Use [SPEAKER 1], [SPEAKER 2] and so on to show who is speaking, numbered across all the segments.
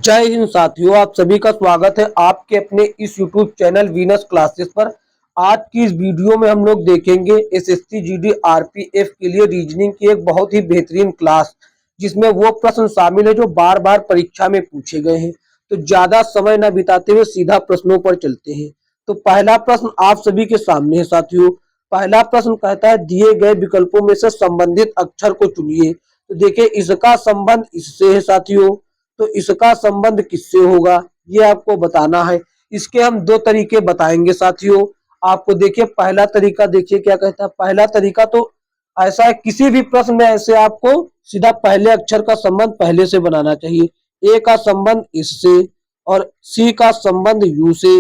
[SPEAKER 1] जय हिंद साथियों, आप सभी का स्वागत है आपके अपने इस यूट्यूब चैनल वीनस क्लासेस पर। आज की इस वीडियो में हम लोग देखेंगे एसएससी जीडी आरपीएफ के लिए रीजनिंग की एक बहुत ही बेहतरीन क्लास, जिसमें वो प्रश्न शामिल है जो बार बार परीक्षा में पूछे गए हैं। तो ज्यादा समय न बिताते हुए सीधा प्रश्नों पर चलते हैं। तो पहला प्रश्न आप सभी के सामने है साथियों। पहला प्रश्न कहता है दिए गए विकल्पों में से संबंधित अक्षर को चुनिए। तो देखिए इसका संबंध इससे है साथियों, तो इसका संबंध किससे होगा ये आपको बताना है। इसके हम दो तरीके बताएंगे साथियों आपको। देखिए पहला तरीका देखिए क्या कहता है। पहला तरीका तो ऐसा है, किसी भी प्रश्न में ऐसे आपको सीधा पहले अक्षर का संबंध पहले से बनाना चाहिए। ए का संबंध इससे, और सी का संबंध यू से,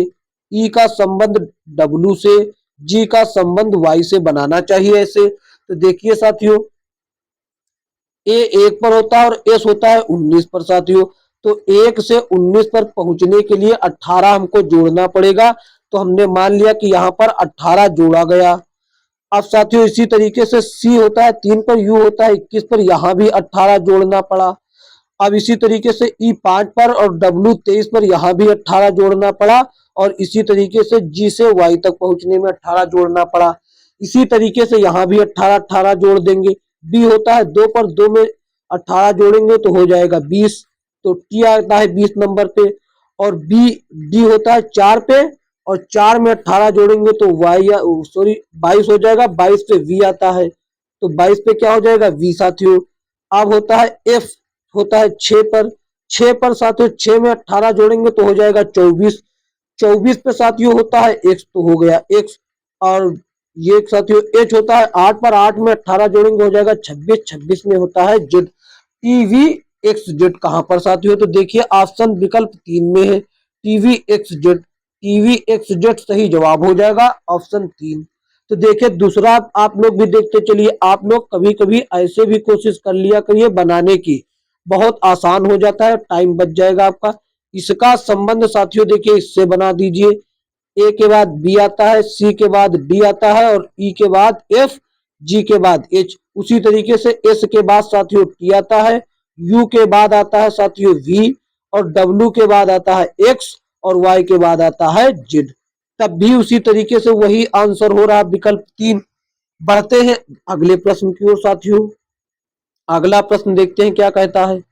[SPEAKER 1] ई का संबंध डब्लू से, जी का संबंध वाई से बनाना चाहिए ऐसे। तो देखिए साथियों, ए 1 पर होता है और एस होता है 19 पर साथियों। तो 1 से 19 पर पहुंचने के लिए 18 हमको जोड़ना पड़ेगा। तो हमने मान लिया कि यहाँ पर 18 जोड़ा गया। अब साथियों इसी तरीके से सी होता है 3 पर, यू होता है 21 पर, यहाँ भी 18 जोड़ना पड़ा। अब इसी तरीके से ई 5 पर और डब्लू 23 पर, यहाँ भी 18 जोड़ना पड़ा। और इसी तरीके से जी से वाई तक पहुंचने में 18 जोड़ना पड़ा। इसी तरीके से यहाँ भी 18 जोड़ देंगे। बी होता है 2 पर, 2 में 18 जोड़ेंगे तो हो जाएगा 20। तो टी आता है 20 नंबर पे। और बी डी होता है 4 पे, और 4 में 18 जोड़ेंगे तो वाई 22 हो जाएगा। 22 पे वी आता है, तो 22 पे क्या हो जाएगा वी साथियों। अब होता है एफ, होता है 6 पर। 6 पर साथियों 6 में 18 जोड़ेंगे तो हो जाएगा 24। 24 पे साथियों होता है एक्स, तो हो गया एक्स। और ये साथियों एच होता है 8 पर, 8 में 18 जोड़ेंगे हो जाएगा 26। 26 में होता है जेड। टीवी एक्स जेड कहां पर साथियों, तो देखिए ऑप्शन विकल्प 3 में है, TV x Z. TV x Z सही जवाब हो जाएगा ऑप्शन 3। तो देखिए दूसरा आप लोग भी देखते चलिए। आप लोग कभी कभी ऐसे भी कोशिश कर लिया करिए बनाने की, बहुत आसान हो जाता है, टाइम बच जाएगा आपका। इसका संबंध साथियों देखिए इससे बना दीजिए। ए के बाद बी आता है, सी के बाद डी आता है, और ई के बाद एफ, जी के बाद एच। उसी तरीके से एस के बाद साथियों टी आता है, यू के बाद आता है साथियों वी, और डब्ल्यू के बाद आता है एक्स, और वाई के बाद आता है जेड। तब भी उसी तरीके से वही आंसर हो रहा विकल्प 3। बढ़ते हैं अगले प्रश्न की ओर साथियों। अगला प्रश्न देखते हैं क्या कहता है।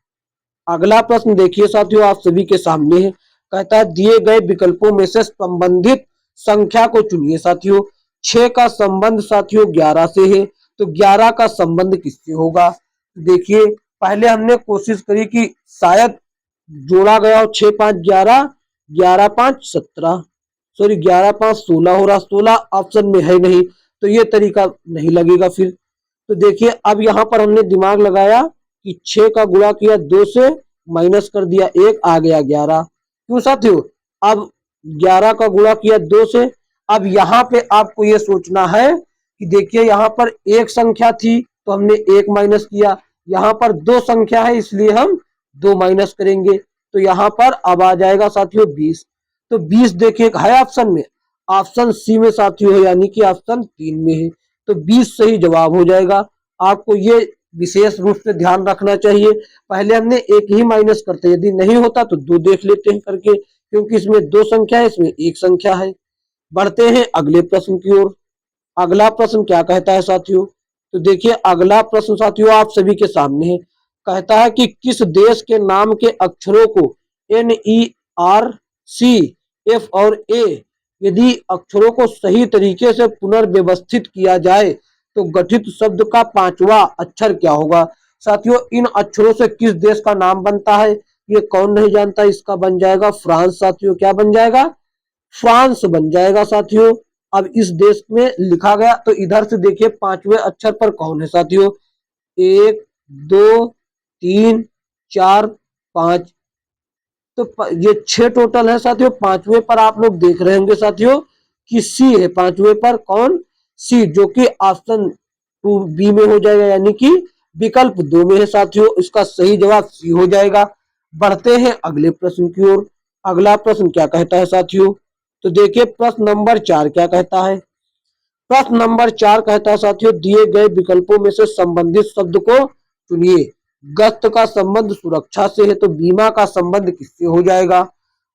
[SPEAKER 1] अगला प्रश्न देखिए साथियों आप सभी के सामने है। कहता है दिए गए विकल्पों में से संबंधित संख्या को चुनिए साथियों। 6 का संबंध साथियों 11 से है, तो 11 का संबंध किससे होगा। देखिए पहले हमने कोशिश करी कि शायद जोड़ा गया हो 6 5 11, 11 5 17, सॉरी 11 5 16 हो रहा, 16 ऑप्शन में है नहीं, तो ये तरीका नहीं लगेगा फिर। तो देखिए अब यहाँ पर हमने दिमाग लगाया कि 6 का गुणा किया 2 से, माइनस कर दिया 1, आ गया 11। क्यों साथियों, अब 11 का गुणा किया 2 से। अब यहाँ पे आपको ये सोचना है कि देखिए यहाँ पर एक संख्या थी तो हमने 1 माइनस किया, यहाँ पर 2 संख्या है इसलिए हम 2 माइनस करेंगे। तो यहाँ पर अब आ जाएगा साथियों 20। तो 20 देखिए है ऑप्शन में, ऑप्शन सी में साथियों है, यानी कि ऑप्शन 3 में है। तो 20 सही जवाब हो जाएगा। आपको ये विशेष रूप से ध्यान रखना चाहिए। पहले हमने एक ही माइनस करते, यदि नहीं होता तो 2 देख लेते हैं करके, क्योंकि इसमें 2 संख्या है, इसमें 1 संख्या है। बढ़ते हैं अगले प्रश्न की ओर। अगला प्रश्न क्या कहता है साथियों, तो देखिए अगला प्रश्न साथियों आप सभी के सामने है। कहता है कि किस देश के नाम के अक्षरों को N E R C F और ए, यदि अक्षरों को सही तरीके से पुनर्व्यवस्थित किया जाए तो गठित शब्द का 5वां अक्षर क्या होगा। साथियों इन अक्षरों से किस देश का नाम बनता है ये कौन नहीं जानता। इसका बन जाएगा फ्रांस साथियों। क्या बन जाएगा, फ्रांस बन जाएगा साथियों। अब इस देश में लिखा गया, तो इधर से देखिए 5वें अक्षर पर कौन है साथियों, 1 2 3 4 5, तो ये 6 टोटल है साथियों। 5वें पर आप लोग देख रहे होंगे साथियों कि सी है 5वें पर, कौन सी, जो कि ऑप्शन 2 बी में हो जाएगा, यानी कि विकल्प 2 में है साथियों। इसका सही जवाब सी हो जाएगा। बढ़ते हैं अगले प्रश्न की ओर। अगला प्रश्न क्या कहता है साथियों, तो देखिए प्रश्न नंबर 4 क्या कहता है। प्रश्न नंबर 4 कहता है साथियों दिए गए विकल्पों में से संबंधित शब्द को चुनिए। गस्त का संबंध सुरक्षा से है तो बीमा का संबंध किससे हो जाएगा?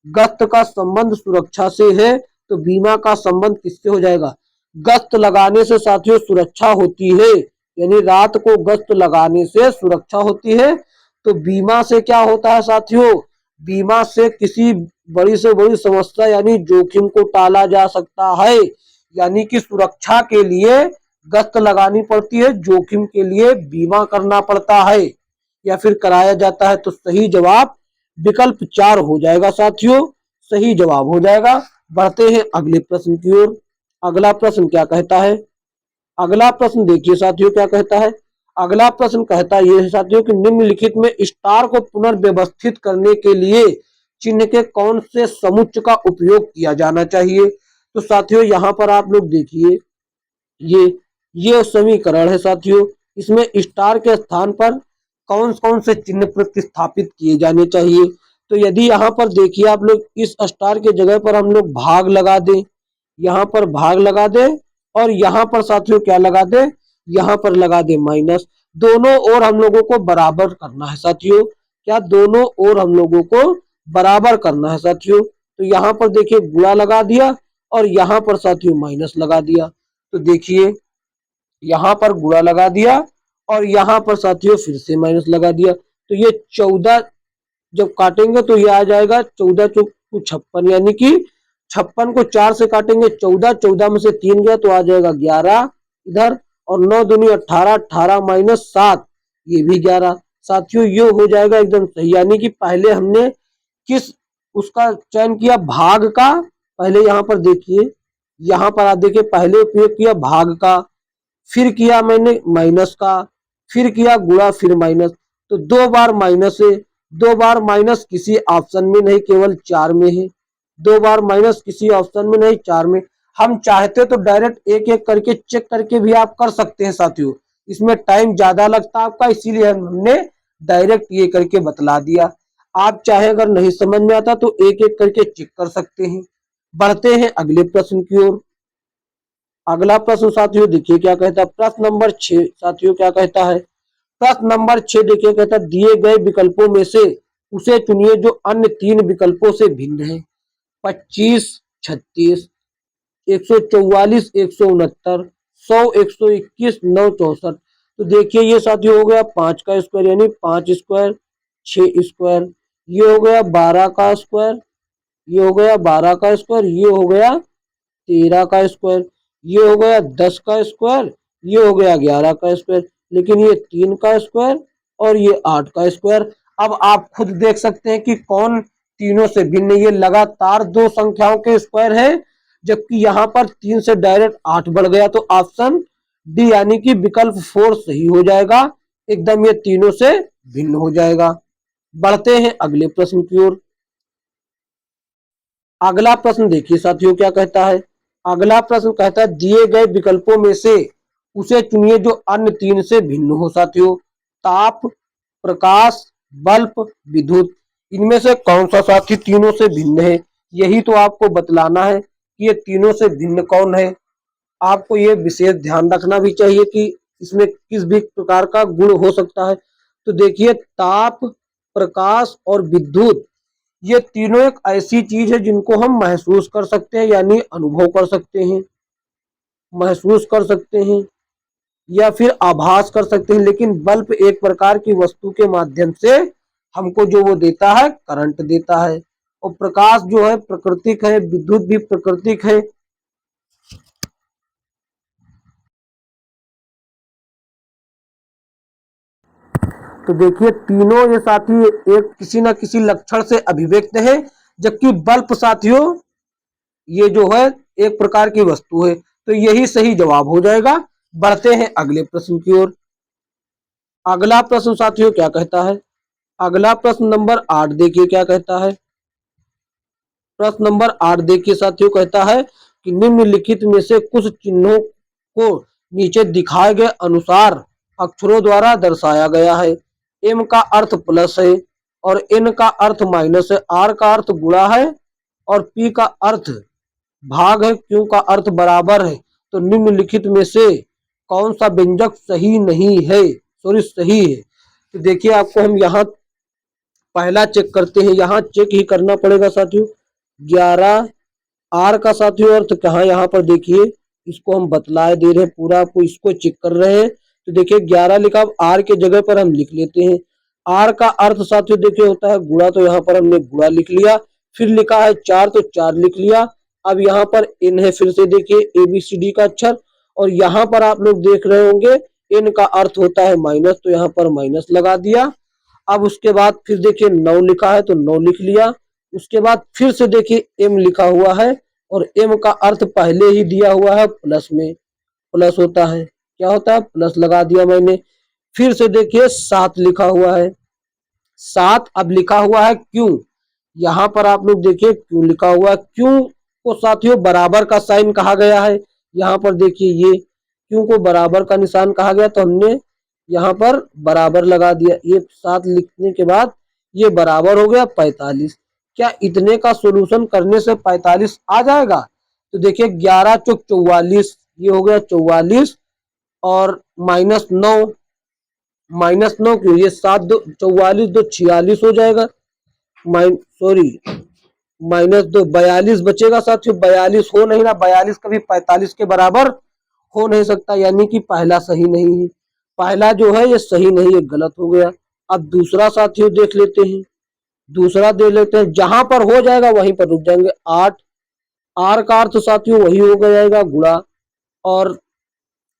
[SPEAKER 1] गस्त का संबंध सुरक्षा से है तो बीमा का संबंध किससे हो जाएगा? गस्त लगाने से साथियों सुरक्षा होती है, यानी रात को गस्त लगाने से सुरक्षा होती है। तो बीमा से क्या होता है साथियों? बीमा से किसी बड़ी से बड़ी समस्या यानी जोखिम को टाला जा सकता है, यानी कि सुरक्षा के लिए गस्त लगानी पड़ती है, जोखिम के लिए बीमा करना पड़ता है या फिर कराया जाता है। तो सही जवाब विकल्प 4 हो जाएगा साथियों, सही जवाब हो जाएगा। बढ़ते हैं अगले प्रश्न की ओर। अगला प्रश्न क्या कहता है? अगला प्रश्न देखिए साथियों क्या कहता है। अगला प्रश्न कहता यह है साथियों कि निम्नलिखित में स्टार को पुनर्व्यवस्थित करने के लिए चिन्ह के कौन से समुच्चय का उपयोग किया जाना चाहिए? तो साथियों यहाँ पर आप लोग देखिए, ये समीकरण है साथियों। इसमें स्टार के स्थान पर कौन कौन से चिन्ह प्रतिस्थापित किए जाने चाहिए? तो यदि यहाँ पर देखिए आप लोग, इस स्टार के जगह पर हम लोग भाग लगा दें, यहाँ पर भाग लगा दें और यहाँ पर साथियों क्या लगा दें? यहाँ पर लगा दें माइनस। दोनों ओर हम लोगों को बराबर करना है साथियों। क्या? दोनों ओर हम लोगों को बराबर करना है साथियों। तो यहाँ पर देखिए गुणा लगा दिया और यहाँ पर साथियों माइनस लगा दिया। तो देखिए यहाँ पर गुणा लगा दिया और यहाँ पर साथियों फिर से माइनस लगा दिया। तो ये 14 जब काटेंगे तो ये आ जाएगा 14 चौक 56, यानी कि 56 को 4 से काटेंगे 14, 14 में से 3 गया तो आ जाएगा 11 इधर, और 9 दूनी 18, 18 माइनस 7 ये भी 11। साथियों ये हो जाएगा एकदम सही, यानी कि पहले हमने किस उसका चयन किया? भाग का। पहले यहाँ पर देखिए, यहाँ पर आप देखिए पहले उपयोग किया भाग का, फिर किया मैंने माइनस का, फिर किया गुणा, फिर माइनस। तो 2 बार माइनस है, 2 बार माइनस किसी ऑप्शन में नहीं, केवल 4 में है। 2 बार माइनस किसी ऑप्शन में नहीं, 4 में। हम चाहते तो डायरेक्ट एक एक करके चेक करके भी आप कर सकते हैं साथियों, इसमें टाइम ज्यादा लगता है आपका, इसीलिए हमने डायरेक्ट ये करके बतला दिया। आप चाहे अगर नहीं समझ में आता तो एक एक करके चेक कर सकते हैं। बढ़ते हैं अगले प्रश्न की ओर। अगला प्रश्न साथियों देखिए क्या कहता है। प्रश्न नंबर 6 साथियों क्या कहता है? प्रश्न नंबर 6 देखिए कहता है दिए गए विकल्पों में से उसे चुनिए जो अन्य 3 विकल्पों से भिन्न है। 25, 36, 144, 169, 100, 121, 964। तो देखिए ये साथियों हो गया 5 का स्क्वायर, यानी 5 स्क्वायर, 6 स्क्वायर, ये हो गया 12 का स्क्वायर, ये हो गया 12 का स्क्वायर, ये हो गया 13 का स्क्वायर, ये हो गया 10 का स्क्वायर, ये हो गया 11 का स्क्वायर, लेकिन ये 3 का स्क्वायर और ये 8 का स्क्वायर। अब आप खुद देख सकते हैं कि कौन तीनों से भिन्न। ये लगातार दो संख्याओं के स्क्वायर है, जबकि यहाँ पर 3 से डायरेक्ट 8 बढ़ गया। तो ऑप्शन डी यानी कि विकल्प 4 सही हो जाएगा, एकदम ये तीनों से भिन्न हो जाएगा। बढ़ते हैं अगले प्रश्न की ओर। अगला प्रश्न देखिए साथियों क्या कहता है। अगला प्रश्न कहता है दिए गए विकल्पों में से उसे चुनिए जो अन्य 3 से भिन्न हो साथियों। ताप, प्रकाश, बल्ब, विद्युत। इनमें से कौन सा साथी तीनों से भिन्न है? यही तो आपको बतलाना है कि ये तीनों से भिन्न कौन है। आपको ये विशेष ध्यान रखना भी चाहिए कि इसमें किस भी प्रकार का गुण हो सकता है। तो देखिए ताप, प्रकाश और विद्युत, ये तीनों एक ऐसी चीज है जिनको हम महसूस कर सकते हैं, यानी अनुभव कर सकते हैं, महसूस कर सकते हैं या फिर आभास कर सकते हैं। लेकिन बल्ब एक प्रकार की वस्तु के माध्यम से हमको जो वो देता है, करंट देता है। और प्रकाश जो है प्राकृतिक है, विद्युत भी प्राकृतिक है। तो देखिए तीनों ये साथी एक किसी न किसी लक्षण से अभिव्यक्त है, जबकि बल्ब साथियों ये जो है एक प्रकार की वस्तु है। तो यही सही जवाब हो जाएगा। बढ़ते हैं अगले प्रश्न की ओर। अगला प्रश्न साथियों क्या कहता है। अगला प्रश्न नंबर 8 देखिए क्या कहता है। प्रश्न नंबर 8 देखिए साथियों कहता है कि निम्नलिखित में से कुछ चिन्हों को नीचे दिखाए गए अनुसार अक्षरों द्वारा दर्शाया गया है। एम का अर्थ प्लस है और एन का अर्थ माइनस है, आर का अर्थ गुणा है और पी का अर्थ भाग है, क्यू का अर्थ बराबर है। तो निम्नलिखित में से कौन सा व्यंजक सही नहीं है, सॉरी सही है। तो देखिए आपको हम यहाँ पहला चेक करते हैं, यहाँ चेक ही करना पड़ेगा साथियों। 11 आर का साथियों अर्थ कहाँ, यहाँ पर देखिए इसको हम बतलाए दे रहे हैं, पूरा आपको इसको चेक कर रहे हैं। तो देखिए 11 लिखा, आर के जगह पर हम लिख लेते हैं। आर का अर्थ साथियों देखिए होता है गुणा, तो यहाँ पर हमने गुणा लिख लिया। फिर लिखा है 4 तो 4 लिख लिया। अब यहाँ पर एन है, फिर से देखिए ABCD का अक्षर, और यहाँ पर आप लोग देख रहे होंगे एन का अर्थ होता है माइनस, तो यहाँ पर माइनस लगा दिया। अब उसके बाद फिर देखिए 9 लिखा है तो 9 लिख लिया। उसके बाद फिर से देखिए एम लिखा हुआ है, और एम का अर्थ पहले ही दिया हुआ है प्लस में, प्लस होता है, क्या होता है प्लस लगा दिया मैंने। फिर से देखिए 7 लिखा हुआ है, 7 अब लिखा हुआ है क्यों, यहाँ पर आप लोग देखिए क्यों लिखा हुआ है। क्यों को साथियों बराबर का साइन कहा गया है, यहाँ पर देखिए ये क्यों को बराबर का निशान कहा गया, तो हमने यहाँ पर बराबर लगा दिया। ये 7 लिखने के बाद ये बराबर हो गया 45। क्या इतने का सोल्यूशन करने से 45 आ जाएगा? तो देखिए 11 चौक 44, ये हो गया 44, और -9, -9 क्यों, ये 7 2 44 2 46 हो जाएगा, सॉरी -2 42 बचेगा साथियों। 42 हो नहीं ना, 42 कभी 45 के बराबर हो नहीं सकता, यानी कि पहला सही नहीं है, पहला जो है ये सही नहीं है, गलत हो गया। अब दूसरा साथियों देख लेते हैं, दूसरा देख लेते हैं, जहां पर हो जाएगा वहीं पर रुक जाएंगे। 8 आर का अर्थ साथियों वही हो जाएगा गुणा, और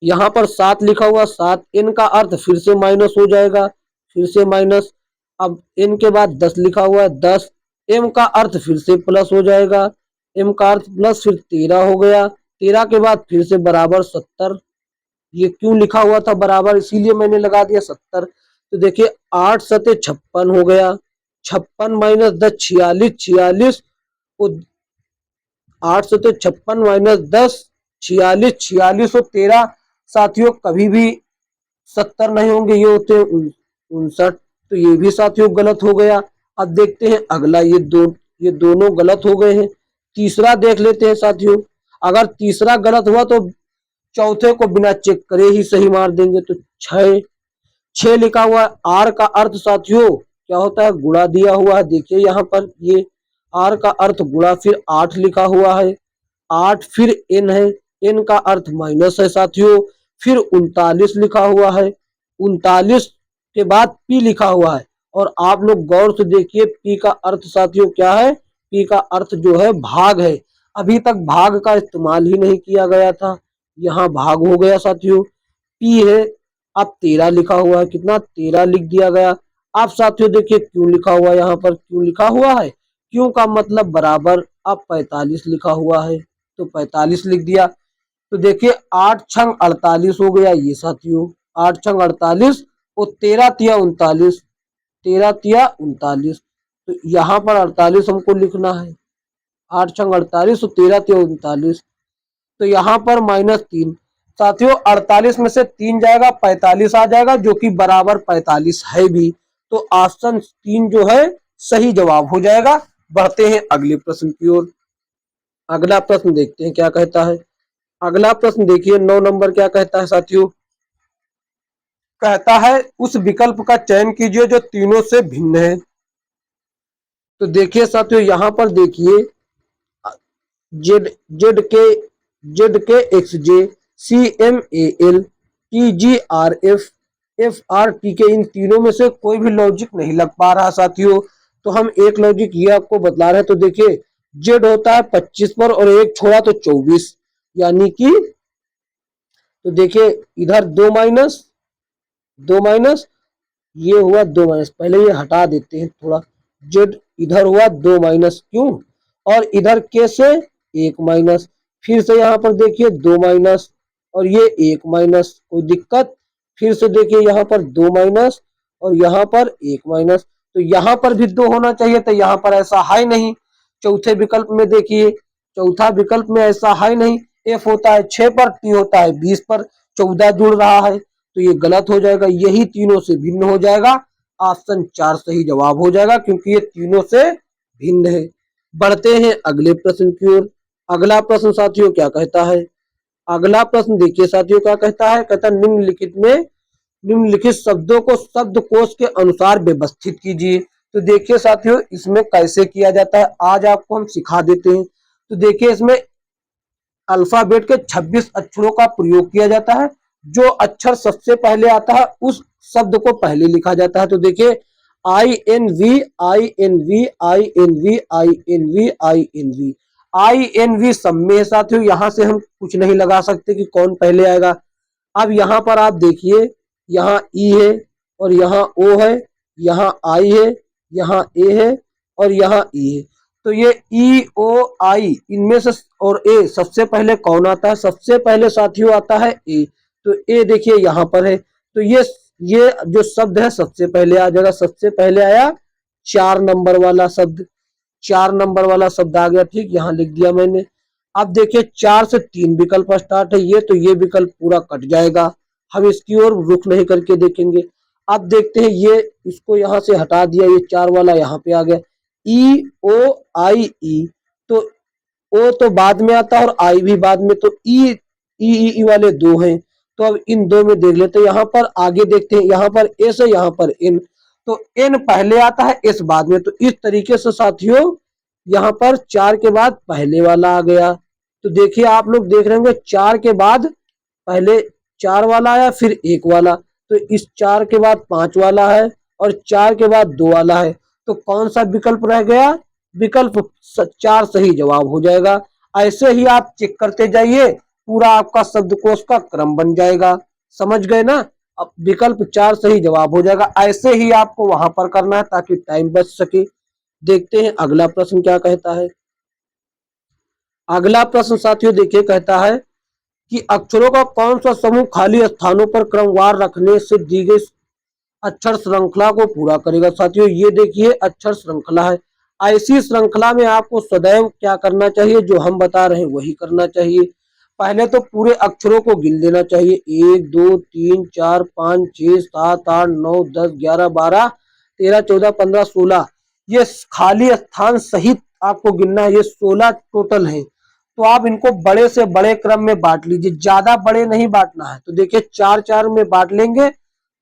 [SPEAKER 1] यहाँ पर 7 लिखा हुआ, 7 एन का अर्थ फिर से माइनस हो जाएगा, फिर से माइनस। अब एन के बाद 10 लिखा हुआ है, 10 एम का अर्थ फिर से प्लस हो जाएगा, एम का अर्थ प्लस, फिर 13 हो गया, 13 के बाद फिर से बराबर 70। ये क्यों लिखा हुआ था बराबर, इसीलिए मैंने लगा दिया 70। तो देखिए 8 सते 56 हो गया, 56 माइनस 10 46, 46 को 8 सते 56 माइनस 10 46, 46 और 13 साथियों कभी भी 70 नहीं होंगे, ये होते हैं 59, तो ये भी साथियों गलत हो गया। अब देखते हैं अगला, ये दोनों गलत हो गए हैं। तीसरा देख लेते हैं साथियों, अगर तीसरा गलत हुआ तो चौथे को बिना चेक करे ही सही मार देंगे। तो 6 लिखा हुआ है, आर का अर्थ साथियों क्या होता है गुणा दिया हुआ है, देखिए यहाँ पर ये आर का अर्थ गुणा, फिर 8 लिखा हुआ है, 8 फिर एन है, एन का अर्थ माइनस है साथियों, फिर 39 लिखा हुआ है, 39 के बाद पी लिखा हुआ है, और आप लोग गौर से देखिए पी का अर्थ साथियों क्या है, पी का अर्थ जो है भाग है। अभी तक भाग का इस्तेमाल ही नहीं किया गया था, यहाँ भाग हो गया साथियों, पी है। अब 13 लिखा हुआ है, कितना 13 लिख दिया गया। अब साथियों देखिए क्यों लिखा हुआ है, यहाँ पर क्यों लिखा हुआ है, क्यों का मतलब बराबर। अब 45 लिखा हुआ है तो 45 लिख दिया। तो देखिए 8 छंग 48 हो गया ये साथियों, 8 छंग 48 और 13 तिया 39, 13 तिया 39, तो यहाँ पर 48 हमको लिखना है, 8 छंग 48 और 13 तिया 39, तो यहाँ पर -3 साथियों, 48 में से 3 जाएगा 45 आ जाएगा, जो कि बराबर 45 है भी। तो ऑप्शन 3 जो है सही जवाब हो जाएगा। बढ़ते हैं अगले प्रश्न की ओर। अगला प्रश्न देखते हैं क्या कहता है। अगला प्रश्न देखिए 9 नंबर क्या कहता है साथियों, कहता है उस विकल्प का चयन कीजिए जो तीनों से भिन्न है। तो देखिए साथियों यहाँ पर देखिए जेड जेड के एक्स जे CMAL TGRF FRT के, इन तीनों में से कोई भी लॉजिक नहीं लग पा रहा साथियों। तो हम एक लॉजिक ये आपको बतला रहे हैं। तो देखिए जेड होता है 25 पर और एक छोड़ा तो 24, यानी कि, तो देखिए इधर 2 माइनस, ये हुआ 2 माइनस, पहले ये हटा देते हैं थोड़ा, जेड इधर हुआ 2 माइनस क्यों, और इधर के से 1 माइनस, फिर से यहाँ पर देखिए 2 माइनस और ये 1 माइनस, कोई दिक्कत। फिर से देखिए यहाँ पर 2 माइनस और यहाँ पर 1 माइनस, तो यहाँ पर भी 2 होना चाहिए, तो यहाँ पर ऐसा है नहीं। चौथे विकल्प में देखिए, चौथा विकल्प में ऐसा है नहीं, एफ होता है 6 पर, टी होता है 20 पर, 14 जुड़ रहा है, तो ये गलत हो जाएगा, यही तीनों से भिन्न हो जाएगा। ऑप्शन 4 सही जवाब हो जाएगा, क्योंकि ये तीनों से भिन्न है। बढ़ते हैं अगले प्रश्न की ओर। अगला प्रश्न साथियों क्या कहता है, अगला प्रश्न देखिए साथियों क्या कहता है, कहता है निम्नलिखित में निम्नलिखित शब्दों को शब्दकोश के अनुसार व्यवस्थित कीजिए। तो देखिए साथियों, इसमें कैसे किया जाता है आज आपको हम सिखा देते हैं। तो देखिए, इसमें अल्फाबेट के 26 अक्षरों का प्रयोग किया जाता है। जो अक्षर सबसे पहले आता है उस शब्द को पहले लिखा जाता है। तो देखिए, I N V I N V I N V I N V I N V I N V सब में है साथियों। यहाँ से हम कुछ नहीं लगा सकते कि कौन पहले आएगा। अब यहाँ पर आप देखिए, यहाँ ई है और यहाँ ओ है, यहाँ आई है, यहाँ ए है और यहाँ ई है। तो ये ई ओ आई इनमें से और ए सबसे पहले कौन आता है? सबसे पहले साथियों आता है ए। तो ए देखिए यहाँ पर है। तो ये जो शब्द है सबसे पहले आ जाएगा। सबसे पहले आया 4 नंबर वाला शब्द, 4 नंबर वाला शब्द आ गया। ठीक, यहाँ लिख दिया मैंने। अब देखिए 4 से 3 विकल्प स्टार्ट है ये, तो ये विकल्प पूरा कट जाएगा। हम इसकी ओर रुख नहीं करके देखेंगे। अब देखते हैं, ये इसको यहाँ से हटा दिया, ये 4 वाला यहाँ पे आ गया। ई ओ आई ई, तो ओ तो बाद में आता है और आई भी बाद में। तो ई वाले दो हैं। तो अब इन दो में देख लेते हैं। यहाँ पर आगे देखते हैं, यहाँ पर एस है, यहाँ पर एन। तो एन पहले आता है, एस बाद में। तो इस तरीके से साथियों यहाँ पर 4 के बाद पहले वाला आ गया। तो देखिए, आप लोग देख रहे होंगे 4 के बाद पहले 4 वाला आया, फिर 1 वाला। तो इस 4 के बाद 5 वाला है और 4 के बाद 2 वाला है। तो कौन सा विकल्प रह गया? विकल्प 4 सही जवाब हो जाएगा। ऐसे ही आप चेक करते जाइए, पूरा आपका शब्दकोश का क्रम बन जाएगा। समझ गए ना? अब विकल्प 4 सही जवाब हो जाएगा। ऐसे ही आपको वहां पर करना है ताकि टाइम बच सके। देखते हैं अगला प्रश्न क्या कहता है। अगला प्रश्न साथियों देखिए, कहता है कि अक्षरों का कौन सा समूह खाली स्थानों पर क्रमवार रखने से दी गई अक्षर श्रृंखला को पूरा करेगा। साथियों ये देखिए अक्षर श्रृंखला है। ऐसी श्रृंखला में आपको सदैव क्या करना चाहिए? जो हम बता रहे हैं वही करना चाहिए। पहले तो पूरे अक्षरों को गिन लेना चाहिए। 1 2 3 4 5 6 7 8 9 10 11 12 13 14 15 16, ये खाली स्थान सहित आपको गिनना है। ये 16 टोटल है। तो आप इनको बड़े से बड़े क्रम में बांट लीजिए, ज्यादा बड़े नहीं बांटना है। तो देखिए 4-4 में बांट लेंगे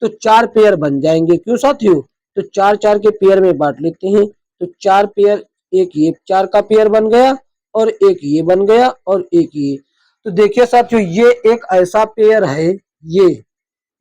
[SPEAKER 1] तो 4 पेयर बन जाएंगे। क्यों साथियों? तो 4-4 के पेयर में बांट लेते हैं। तो 4 पेयर, एक ये 4 का पेयर बन गया और एक ये बन गया और एक ये। तो देखिए साथियों, ये एक ऐसा पेयर है, ये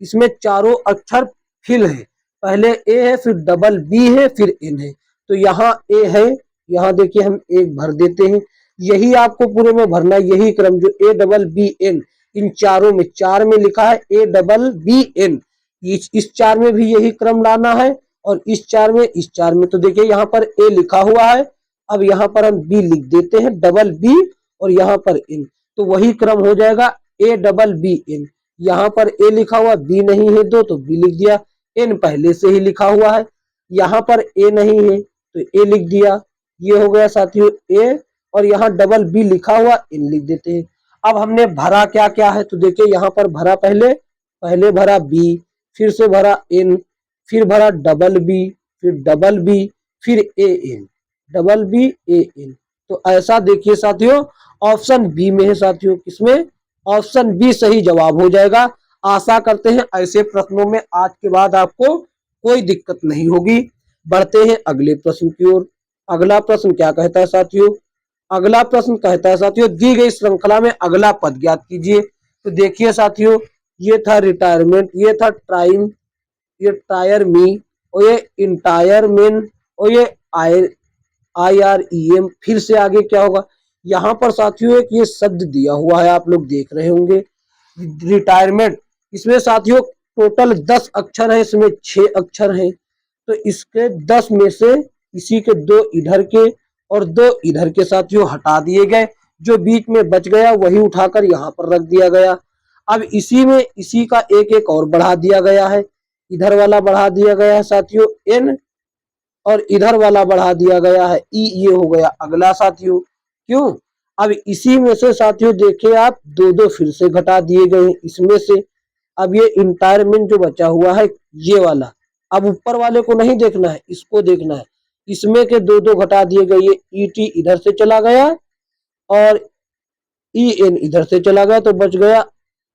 [SPEAKER 1] इसमें चारों अक्षर फिल है। पहले ए है, फिर डबल बी है, फिर एन है। तो यहाँ ए है, यहाँ देखिए हम एक भर देते हैं। यही आपको पूरे में भरना है, यही क्रम जो ए डबल बी एन, इन चारों में, 4 में लिखा है ए डबल बी एन, इस 4 में भी यही क्रम लाना है और इस 4 में, इस 4 में। तो देखिए यहाँ पर ए लिखा हुआ है, अब यहाँ पर हम बी लिख देते हैं, डबल बी और यहाँ पर एन। तो वही क्रम हो जाएगा ए डबल बी एन। यहाँ पर ए लिखा हुआ, बी नहीं है दो, तो बी लिख दिया। एन पहले से ही लिखा हुआ है, यहाँ पर ए नहीं है तो ए लिख दिया। ये हो गया साथियों ए, और यहाँ डबल बी लिखा हुआ, एन लिख देते हैं। अब हमने भरा क्या क्या है? तो देखिए यहाँ पर भरा, पहले भरा बी, फिर से भरा एन, फिर भरा डबल बी, फिर डबल बी, फिर A N, double B A N. तो ऐसा देखिए साथियों, ऑप्शन बी में है साथियों। किसमें? ऑप्शन बी सही जवाब हो जाएगा। आशा करते हैं ऐसे प्रश्नों में आज के बाद आपको कोई दिक्कत नहीं होगी। बढ़ते हैं अगले प्रश्न की ओर। अगला प्रश्न क्या कहता है साथियों? अगला प्रश्न कहता है साथियों, दी गई श्रृंखला में अगला पद ज्ञात कीजिए। तो देखिए साथियों, ये था रिटायरमेंट, ये था ट्राइम, ये टायर मी, और ये इंटायर मेन, और ये IREM। फिर से आगे क्या होगा? यहाँ पर साथियों एक ये शब्द दिया हुआ है, आप लोग देख रहे होंगे, रिटायरमेंट। इसमें साथियों टोटल 10 अक्षर है, इसमें 6 अक्षर हैं। तो इसके 10 में से इसी के 2 इधर के और 2 इधर के साथियों हटा दिए गए। जो बीच में बच गया वही उठाकर यहाँ पर रख दिया गया। अब इसी में इसी का एक एक और बढ़ा दिया गया है। इधर वाला बढ़ा दिया गया है साथियों एन, और इधर वाला बढ़ा दिया गया है ई। ये हो गया अगला साथियों। क्यों? अब इसी में से साथियों देखिए आप, 2-2 फिर से घटा दिए गए हैं इसमें से। अब ये इंटायरमेंट जो बचा हुआ है ये वाला, अब ऊपर वाले को नहीं देखना है, इसको देखना है। इसमें के 2-2 घटा दिए गए, ये ET इधर से चला गया और EN इधर से चला गया, तो बच गया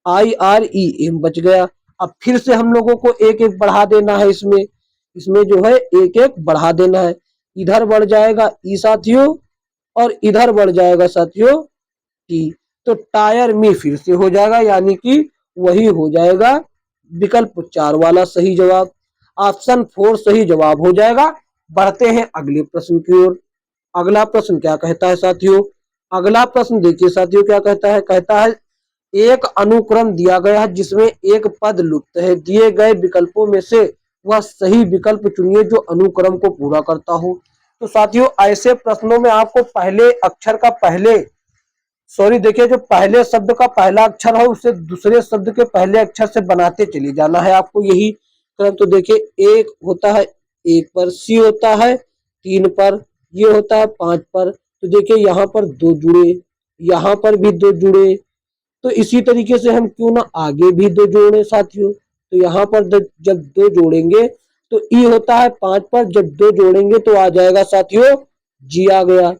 [SPEAKER 1] IREM बच गया। अब फिर से हम लोगों को एक एक बढ़ा देना है, इसमें इसमें जो है एक एक बढ़ा देना है। इधर बढ़ जाएगा ई साथियों और इधर बढ़ जाएगा साथियों टी। तो टायर में फिर से हो जाएगा, यानी कि वही हो जाएगा विकल्प 4 वाला सही जवाब। ऑप्शन 4 सही जवाब हो जाएगा। बढ़ते हैं अगले प्रश्न की ओर। अगला प्रश्न क्या कहता है साथियों? अगला प्रश्न देखिए साथियों क्या कहता है एक अनुक्रम दिया गया है जिसमें एक पद लुप्त है, दिए गए विकल्पों में से वह सही विकल्प चुनिए जो अनुक्रम को पूरा करता हो। तो साथियों ऐसे प्रश्नों में आपको पहले अक्षर का पहले देखिए जो पहले शब्द का पहला अक्षर है उसे दूसरे शब्द के पहले अक्षर से बनाते चले जाना है आपको, यही क्रम। तो देखिए एक होता है 1 पर, सी होता है 3 पर, ये होता है 5 पर। तो देखिए यहाँ पर 2 जुड़े, यहाँ पर भी 2 जुड़े। तो इसी तरीके से हम क्यों ना आगे भी 2 जोड़े साथियों। तो यहाँ पर जब 2 जोड़ेंगे तो ई होता है 5 पर, जब 2 जोड़ेंगे तो आ जाएगा साथियों जी आ गया।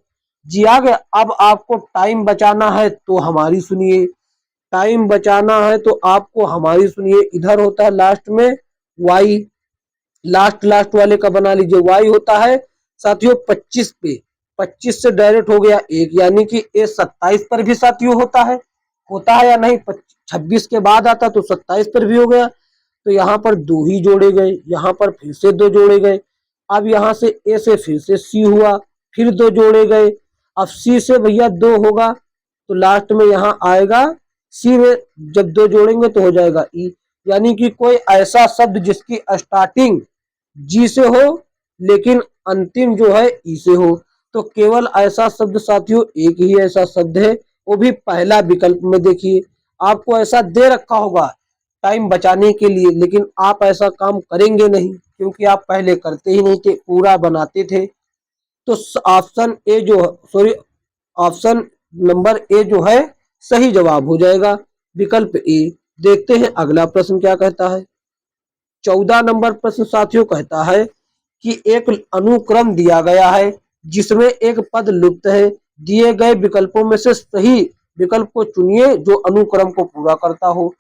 [SPEAKER 1] जी आ गया। अब आपको टाइम बचाना है तो हमारी सुनिए, टाइम बचाना है तो आपको हमारी सुनिए। इधर होता है लास्ट में वाई, लास्ट वाले का बना लीजिए। वाई होता है साथियों 25 पे, 25 से डायरेक्ट हो गया 1, यानी कि ए 27 पर भी साथियों होता है या नहीं? 26 के बाद आता तो 27 पर भी हो गया। तो यहाँ पर 2 ही जोड़े गए, यहाँ पर फिर से 2 जोड़े गए। अब यहाँ से ए से फिर से सी हुआ, फिर 2 जोड़े गए। अब सी से भैया 2 होगा तो लास्ट में यहाँ आएगा सी में जब 2 जोड़ेंगे तो हो जाएगा ई। यानी कि कोई ऐसा शब्द जिसकी स्टार्टिंग जी से हो लेकिन अंतिम जो है ई से हो, तो केवल ऐसा शब्द साथियों एक ही ऐसा शब्द है, वो भी पहला विकल्प में। देखिए आपको ऐसा दे रखा होगा टाइम बचाने के लिए, लेकिन आप ऐसा काम करेंगे नहीं क्योंकि आप पहले करते ही नहीं थे, पूरा बनाते थे। तो ऑप्शन ए जो ऑप्शन नंबर ए जो है सही जवाब हो जाएगा, विकल्प ए। देखते हैं अगला प्रश्न क्या कहता है। 14 नंबर प्रश्न साथियों कहता है कि एक अनुक्रम दिया गया है जिसमें एक पद लुप्त है, दिए गए विकल्पों में से सही विकल्प को चुनिए जो अनुक्रम को पूरा करता हो।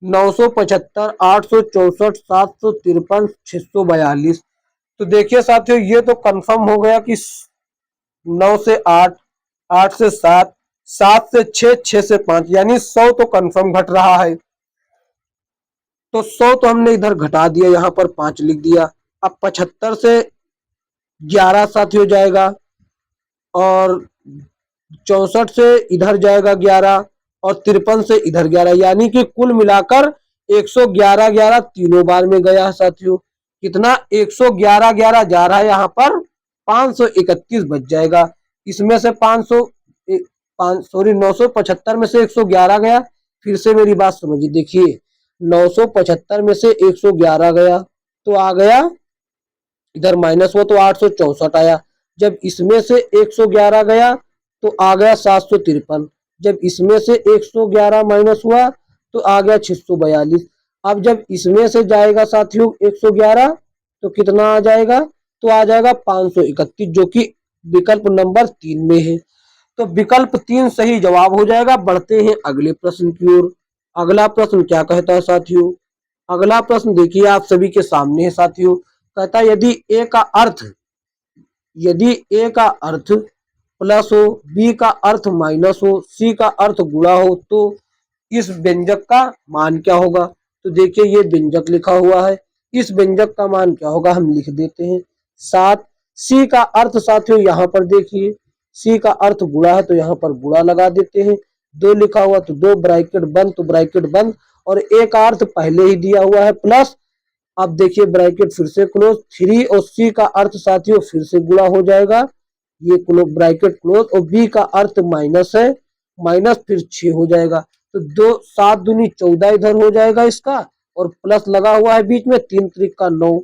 [SPEAKER 1] 975, 864, 753, 642। तो देखिए साथियों ये तो कंफर्म हो गया कि 9 से 8, 8 से 7, 7 से 6, 6 से 5, यानी 100 तो कंफर्म घट रहा है। तो 100 तो हमने इधर घटा दिया, यहाँ पर 5 लिख दिया। अब 75 से 11 साथी हो जाएगा और 64 से इधर जाएगा 11 और 53 से इधर 11, यानी कि कुल मिलाकर 111 11 तीनों बार में गया है साथियों। कितना 111 11 जा रहा है, यहाँ पर 531 बच जाएगा। इसमें से 975 में से 111 गया। फिर से मेरी बात समझिए, देखिए 975 में से 111 गया तो आ गया इधर माइनस हुआ तो 864 आया। जब इसमें से 111 गया तो आ गया 753। जब इसमें से 111 माइनस हुआ तो आ गया 642। अब जब इसमें से जाएगा साथियों 111 तो कितना आ जाएगा? तो आ जाएगा 531, जो कि विकल्प नंबर 3 में है। तो विकल्प 3 सही जवाब हो जाएगा। बढ़ते हैं अगले प्रश्न की ओर। अगला प्रश्न क्या कहता है साथियों? अगला प्रश्न देखिए आप सभी के सामने है साथियों। कहता है यदि ए का अर्थ प्लस हो, बी का अर्थ माइनस हो, सी का अर्थ गुणा हो तो इस व्यंजक का मान क्या होगा? तो देखिए ये व्यंजक लिखा हुआ है, इस व्यंजक का मान क्या होगा हम लिख देते हैं 7। सी का अर्थ साथियों यहाँ पर देखिए, सी का अर्थ गुणा है तो यहाँ पर गुणा लगा देते हैं। 2 लिखा हुआ तो 2 ब्रैकेट बंद तो ब्रैकेट बंद, और ए का अर्थ पहले ही दिया हुआ है प्लस। अब देखिए ब्रैकेट फिर से क्लोज, 3 और सी का अर्थ साथियों फिर से गुणा हो जाएगा, ये ब्रैकेट क्लोज, और बी का अर्थ माइनस है, माइनस फिर 6 हो जाएगा। तो 2 7 दूनी 14 इधर हो जाएगा इसका, और प्लस लगा हुआ है बीच में, 3 त्रिक का 9,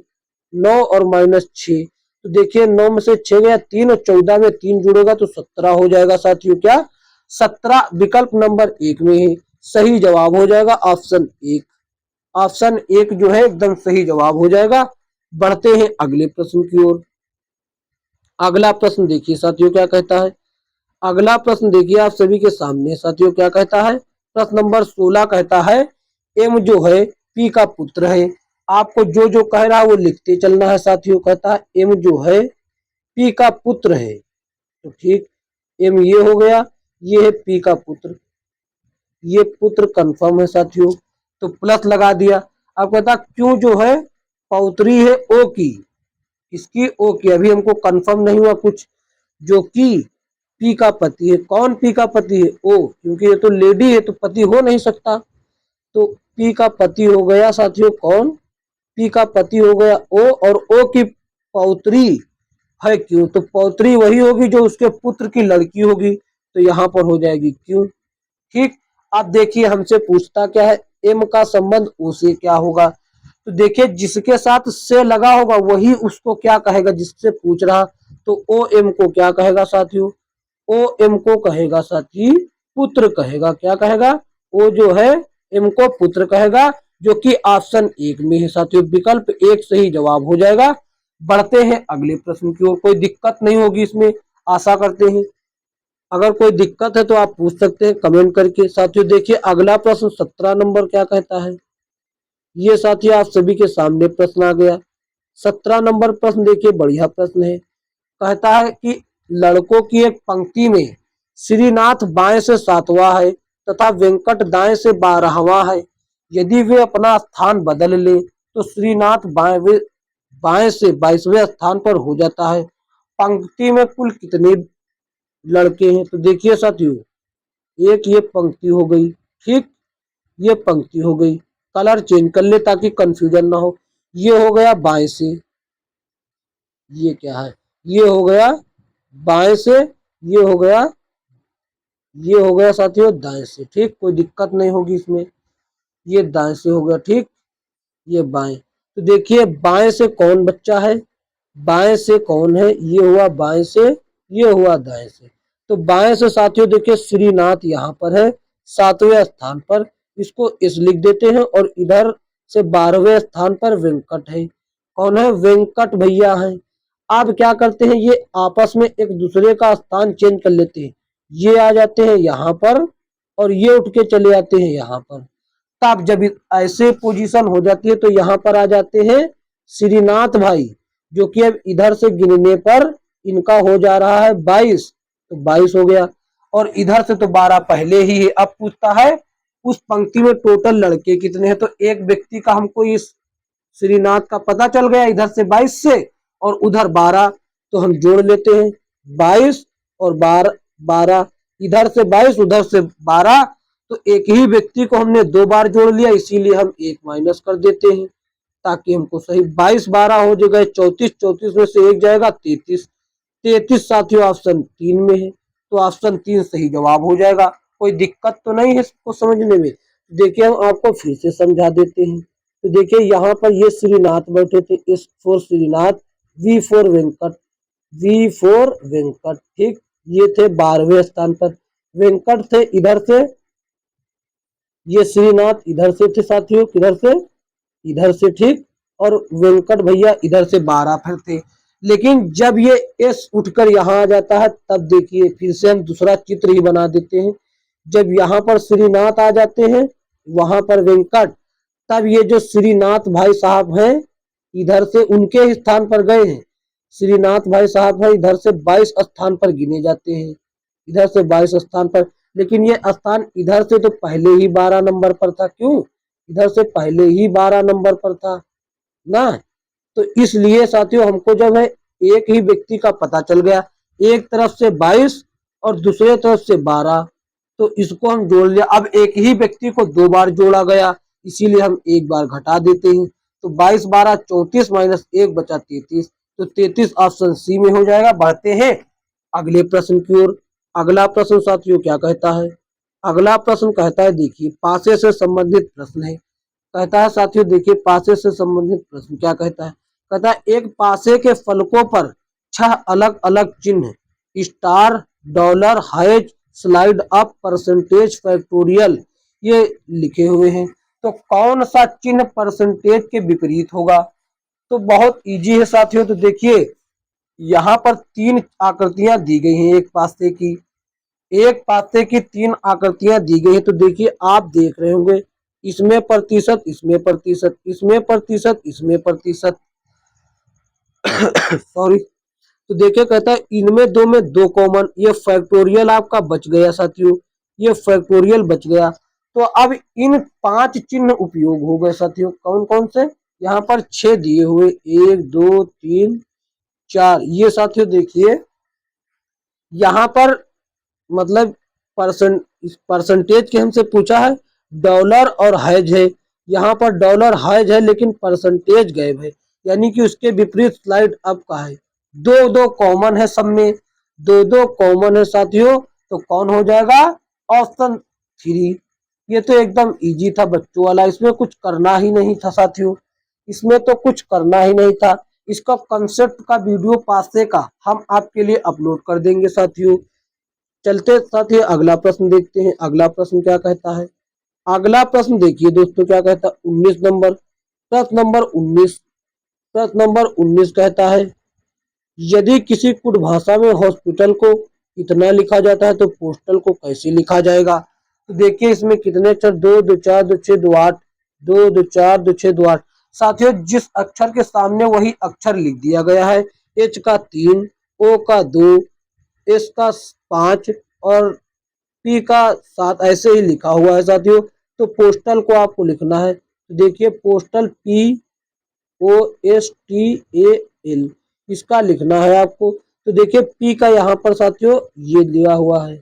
[SPEAKER 1] 9 और माइनस 6। तो देखिए 9 में से 6 गया 3 और 14 में 3 जुड़ेगा तो 17 हो जाएगा साथियों। क्या 17 विकल्प नंबर 1 में है, सही जवाब हो जाएगा ऑप्शन 1। ऑप्शन 1 जो है एकदम सही जवाब हो जाएगा। बढ़ते हैं अगले प्रश्न की ओर। अगला प्रश्न देखिए साथियों क्या कहता है। अगला प्रश्न देखिए आप सभी के सामने साथियों क्या कहता है। प्रश्न नंबर 16 कहता है एम जो है पी का पुत्र है। आपको जो जो कह रहा है वो लिखते चलना है साथियों। कहता है एम जो है पी का पुत्र है, तो ठीक, एम ये हो गया, ये है पी का पुत्र, ये पुत्र कंफर्म है साथियों, तो प्लस लगा दिया। अब कहता क्यों जो है पौत्री है ओ की, इसकी ओ की, अभी हमको कंफर्म नहीं हुआ कुछ, जो कि पी का पति है। कौन पी का पति है? ओ, क्योंकि ये तो लेडी है तो पति हो नहीं सकता, तो पी का पति हो गया साथियों कौन? पी का पति हो गया ओ, और ओ की पौत्री है क्यों, तो पौत्री वही होगी जो उसके पुत्र की लड़की होगी, तो यहाँ पर हो जाएगी क्यों। ठीक, अब देखिए हमसे पूछता क्या है, एम का संबंध ओ से क्या होगा, तो देखिए जिसके साथ से लगा होगा वही उसको क्या कहेगा, जिससे पूछ रहा, तो ओ एम को क्या कहेगा साथियों, ओ एम को कहेगा साथी पुत्र कहेगा। क्या कहेगा? ओ जो है एम को पुत्र कहेगा, जो कि ऑप्शन एक में है साथियों, विकल्प एक सही जवाब हो जाएगा। बढ़ते हैं अगले प्रश्न की ओर, कोई दिक्कत नहीं होगी इसमें, आशा करते हैं। अगर कोई दिक्कत है तो आप पूछ सकते हैं कमेंट करके। साथियों देखिए अगला प्रश्न 17 नंबर क्या कहता है, ये साथियों आप सभी के सामने प्रश्न आ गया। 17 नंबर प्रश्न देखिए बढ़िया प्रश्न है। कहता है कि लड़कों की एक पंक्ति में श्रीनाथ बाएं से 7वां है तथा वेंकट दाएं से 12वां है। यदि वे अपना स्थान बदल ले तो श्रीनाथ बाएं से 22वें स्थान पर हो जाता है। पंक्ति में कुल कितने लड़के हैं, तो देखिए साथियों, एक ये पंक्ति हो गई, ठीक, ये पंक्ति हो गई, कलर चेंज कर ले ताकि कंफ्यूजन ना हो। ये हो गया बाएं से, ये क्या है, ये हो गया बाएं से, ये हो गया साथियों दाएं से, ठीक, कोई दिक्कत नहीं होगी इसमें। ये दाएं से हो गया, ठीक, ये बाएं, तो देखिए बाएं से कौन बच्चा है, बाएं से कौन है, ये हुआ बाएं से, ये हुआ दाएं से, तो बाएं से साथियों देखिए श्रीनाथ यहाँ पर है 7वें स्थान पर, इसको इस लिख देते हैं, और इधर से 12वें स्थान पर वेंकट है। कौन है? वेंकट भैया है। अब क्या करते हैं, ये आपस में एक दूसरे का स्थान चेंज कर लेते हैं, ये आ जाते हैं यहाँ पर और ये उठ के चले जाते हैं यहाँ पर। तब जब ऐसे पोजीशन हो जाती है तो यहाँ पर आ जाते हैं श्रीनाथ भाई, जो कि अब इधर से गिनने पर इनका हो जा रहा है 22, तो 22 हो गया, और इधर से तो 12 पहले ही है। अब पूछता है उस पंक्ति में टोटल लड़के कितने हैं, तो एक व्यक्ति का हमको इस श्रीनाथ का पता चल गया, इधर से 22 से और उधर 12, तो हम जोड़ लेते हैं 22 और 12, इधर से 22 उधर से 12, तो एक ही व्यक्ति को हमने 2 बार जोड़ लिया, इसीलिए हम 1 माइनस कर देते हैं ताकि हमको सही 22 12 हो जाएगा, 34, 34 में से 1 जाएगा 33, 33 साथियों ऑप्शन 3 में है, तो ऑप्शन 3 सही जवाब हो जाएगा। कोई दिक्कत तो नहीं है इसको समझने में। देखिए हम आपको फिर से समझा देते हैं, तो देखिए यहाँ पर ये श्रीनाथ बैठे थे, S for Srinath, V for Venkat, V for Venkat, ठीक, ये थे 12वें स्थान पर, वेंकट थे इधर से, ये श्रीनाथ इधर से थे साथियों, किधर से? इधर से, ठीक, और वेंकट भैया इधर से 12 फिर थे। लेकिन जब ये एस उठकर यहाँ आ जाता है तब देखिए फिर से हम दूसरा चित्र ही बना देते हैं। जब यहाँ पर श्रीनाथ आ जाते हैं, वहां पर वेंकट, तब ये जो श्रीनाथ भाई साहब हैं इधर से उनके स्थान पर गए हैं, श्रीनाथ भाई साहब है इधर से 22 स्थान पर गिने जाते हैं, इधर से 22 स्थान पर, लेकिन ये स्थान इधर से तो पहले ही 12 नंबर पर था, क्यों? इधर से पहले ही 12 नंबर पर था ना, तो इसलिए साथियों हमको जब है एक ही व्यक्ति का पता चल गया, एक तरफ से 22 और दूसरे तरफ से 12, तो इसको हम जोड़ लिया। अब एक ही व्यक्ति को 2 बार जोड़ा गया, इसीलिए हम 1 बार घटा देते हैं, तो 22 12 34 माइनस 1 बचा 33, तो 33 ऑप्शन सी में हो जाएगा। बढ़ते हैं अगले प्रश्न की ओर। अगला प्रश्न साथियों क्या कहता है, अगला प्रश्न कहता है, देखिए पासे से संबंधित प्रश्न है। कहता है साथियों देखिए पासे से संबंधित प्रश्न क्या कहता है, कहता है एक पासे के फलकों पर 6 अलग अलग चिन्ह star, dollar, hash, slide up, percentage, factorial ये लिखे हुए हैं, तो कौन सा चिन्ह परसेंटेज के विपरीत होगा, तो बहुत इजी है साथियों। तो देखिए यहाँ पर 3 आकृतियां दी गई हैं, एक पासे की 3 आकृतियां दी गई है, तो देखिए आप देख रहे होंगे इसमें प्रतिशत, इसमें प्रतिशत, इसमें प्रतिशत, इसमें प्रतिशत सॉरी। तो देखिए कहता है इनमें दो में दो कॉमन, ये फैक्टोरियल आपका बच गया साथियों, ये फैक्टोरियल बच गया। तो अब इन 5 चिन्ह उपयोग हो गए साथियों, कौन कौन से, यहाँ पर 6 दिए हुए, 1 2 3 4, ये साथियों देखिए यहाँ पर मतलब परसेंटेज के हमसे पूछा है, डॉलर और हैज है, यहाँ पर डॉलर हैज है लेकिन परसेंटेज गायब है, यानी कि उसके विपरीत स्लाइड अब का है। दो दो कॉमन है, सब में दो दो कॉमन है साथियों, तो कौन हो जाएगा, ऑप्शन 3। ये तो एकदम इजी था बच्चों वाला, इसमें कुछ करना ही नहीं था साथियों, इसमें तो कुछ करना ही नहीं था। इसका कंसेप्ट का वीडियो पासे का हम आपके लिए अपलोड कर देंगे साथियों। चलते साथ ही अगला प्रश्न देखते हैं, अगला प्रश्न क्या कहता है। अगला प्रश्न देखिए दोस्तों क्या कहता है, 19 नंबर, प्रश्न नंबर 19, प्रश्न नंबर 19 कहता है यदि किसी कुट भाषा में हॉस्पिटल को इतना लिखा जाता है तो पोस्टल को कैसे लिखा जाएगा। तो देखिए इसमें कितने अक्षर, 2 2 4 2 6 2 8, 2 2 4 2 6 2 8। साथियों जिस अक्षर के सामने वही अक्षर लिख दिया गया है, एच का 3, ओ का 2, एस का 5 और पी का 7 ऐसे ही लिखा हुआ है साथियों। तो पोस्टल को आपको लिखना है, तो देखिए पोस्टल POSTAL इसका लिखना है आपको। तो देखिए पी का यहाँ पर साथियों ये दिया हुआ है,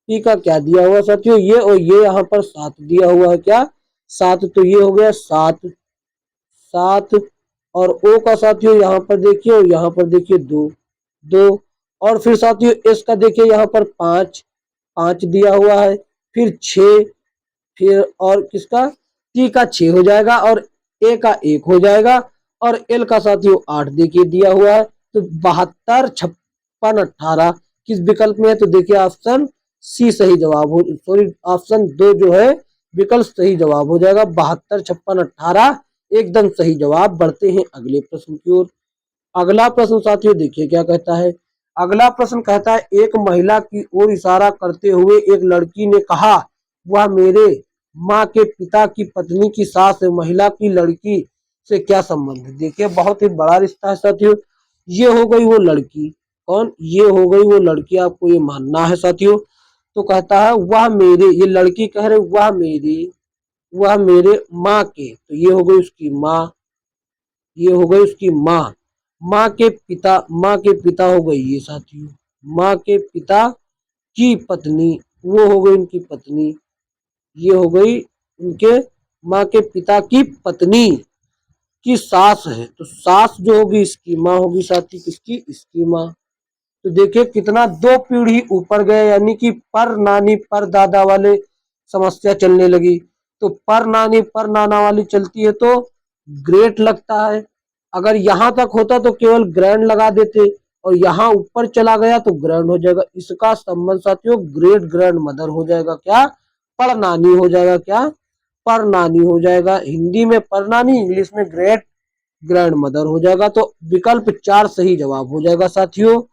[SPEAKER 1] पी का क्या दिया हुआ साथियों, ये और ये यहाँ पर 7 दिया हुआ है, क्या 7, तो ये हो गया 7 7। और ओ का साथियों यहाँ पर देखिए और यहाँ पर देखिए 2 2। और फिर साथियों एस का देखिए यहाँ पर 5 5 दिया हुआ है, फिर 6, फिर और किसका टी का 6 हो जाएगा और ए का 1 हो जाएगा और एल का साथियों 8 देखिए दिया हुआ है। तो 72 56 18 किस विकल्प में है, तो देखिए ऑप्शन सी सही जवाब हो, सॉरी ऑप्शन 2 जो है विकल्प सही जवाब हो जाएगा, 72 56 18 एकदम सही जवाब। बढ़ते हैं अगले प्रश्न की ओर। अगला प्रश्न साथियों देखिए क्या कहता है। अगला प्रश्न कहता है एक महिला की ओर इशारा करते हुए एक लड़की ने कहा वह मेरे माँ के पिता की पत्नी की सास है, महिला की लड़की से क्या संबंध है। देखिए बहुत ही बड़ा रिश्ता है साथियों, ये हो गई वो लड़की, कौन, ये हो गई वो लड़की, आपको ये मानना है साथियों। तो कहता है वह मेरे, ये लड़की कह रहे वह मेरे माँ के, तो ये हो गई उसकी माँ, ये हो गई उसकी माँ, माँ के पिता हो गई ये साथियों, माँ के पिता की पत्नी, वो हो गई उनकी पत्नी, ये हो गई उनके माँ के पिता की पत्नी की सास है, तो सास जो होगी इसकी माँ होगी साथी, किसकी, इसकी माँ। तो देखिए कितना 2 पीढ़ी ऊपर गए, यानी कि पर नानी पर दादा वाले समस्या चलने लगी। तो पर नानी पर नाना वाली चलती है तो ग्रेट लगता है, अगर यहाँ तक होता तो केवल ग्रैंड लगा देते और यहाँ ऊपर चला गया तो ग्रैंड हो जाएगा, इसका संबंध साथियों ग्रेट ग्रैंड मदर हो जाएगा, क्या पर नानी हो जाएगा, क्या पर नानी हो जाएगा, हिंदी में पर नानी, इंग्लिश में ग्रेट ग्रैंड मदर हो जाएगा। तो विकल्प 4 सही जवाब हो जाएगा साथियों।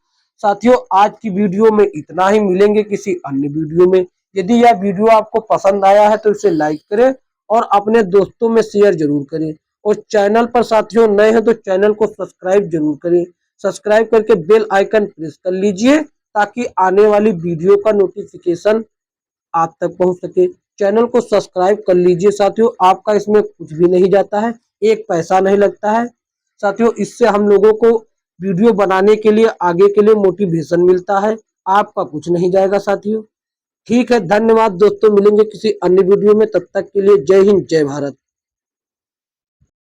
[SPEAKER 1] साथियों आज की वीडियो में इतना ही, मिलेंगे किसी अन्य वीडियो में। यदि यह वीडियो आपको पसंद आया है तो इसे लाइक करें और अपने दोस्तों में शेयर जरूर करें, और चैनल पर साथियों नए हैं तो चैनल को सब्सक्राइब जरूर करें, सब्सक्राइब करके बेल आइकन प्रेस कर लीजिए ताकि आने वाली वीडियो का नोटिफिकेशन आप तक पहुंच सके। चैनल को सब्सक्राइब कर लीजिए साथियों, आपका इसमें कुछ भी नहीं जाता है, एक पैसा नहीं लगता है साथियों, इससे हम लोगों को वीडियो बनाने के लिए आगे के लिए मोटिवेशन मिलता है, आपका कुछ नहीं जाएगा साथियों। ठीक है, धन्यवाद दोस्तों, मिलेंगे किसी अन्य वीडियो में, तब तक के लिए जय हिंद जय भारत।